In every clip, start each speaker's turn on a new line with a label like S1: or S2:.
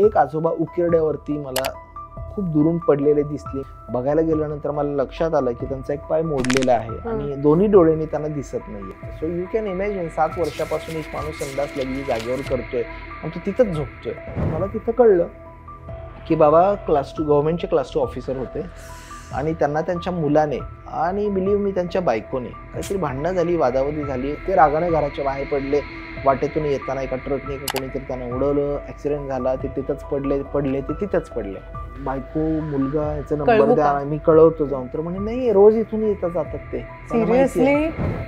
S1: एक आजोबा उकिरड्यावरती मला खूप दुरून पडलेले दिसले. बघायला गेल्यानंतर मला लक्षात आलं की त्यांचा एक पाय मोडलेला आहे आणि दोन्ही डोळ्यांनी त्यांना दिसत नाहीये. सो यू कॅन इमॅजिन 7 वर्षापासून एक माणूस संडास लगेच जागेवर करतोय आणि तो तिथंच झोपतोय. मला तिथं कळलं की बाबा क्लास 2 गव्हर्नमेंटचे क्लास 2 ऑफिसर होते आणि त्यांना त्यांच्या मुलाने आणि बिलीव्ह मी त्यांच्या बायकोने काहीतरी भांडणं झाली, वादावादी झाली. ते रागाने घराच्या बाहेर पडले. वाटेतून येताना एका ट्रकने का कोणीतरी त्यांना उडवलं, ऍक्सिडेंट झाला, ते तिथंच पडले ते तिथंच पडले. बायको मुलगा याचा नंबर द्या, मी कळवतो जाऊन. तर म्हणे नाही, रोज इथून येतात जातात ते. सिरियसली?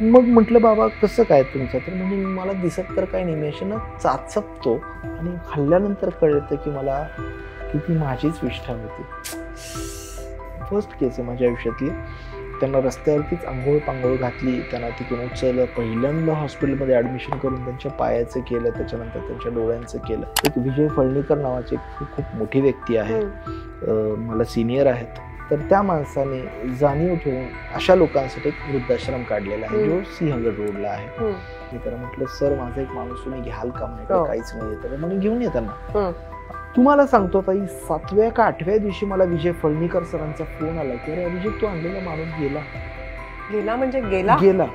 S1: मग म्हटलं बाबा कसं काय तुमचं? तर म्हणजे मला दिसत तर काही नाही, मी अशी ना चाचपतो आणि खाल्ल्यानंतर कळतं की मला किती माझीच विष्ठा होती. फर्स्ट केस आहे माझ्या आयुष्यातली. त्यांना रस्त्यावरतीच आंघोळ पांघोळ घातली, त्यांना तिथून उचललं, पहिल्यांदा हॉस्पिटलमध्ये ॲडमिशन करून त्यांच्या पायाचं केलं, त्याच्यानंतर त्यांच्या डोळ्यांचं केलं. एक विजय फळणीकर नावाचे खूप मोठी व्यक्ती आहे, मला सिनियर आहेत. तर त्या माणसाने जाणीव ठेवून अशा लोकांसाठी एक वृद्धाश्रम काढलेला आहे जो सिंहगड रोडला आहे. मी त्याला म्हटलं, सर माझा एक माणूस तुम्ही घ्याल का? म्हणजे काहीच नाही. तर म्हणे घेऊन येताना. तुम्हाला सांगतो ताई, 7व्या का 8व्या दिवशी मला विजय फळणीकर सरांचा फोन आला की अरे अभिजित, तू आणलेला माणूस गेला.
S2: गेला म्हणजे गेला?
S1: गेला.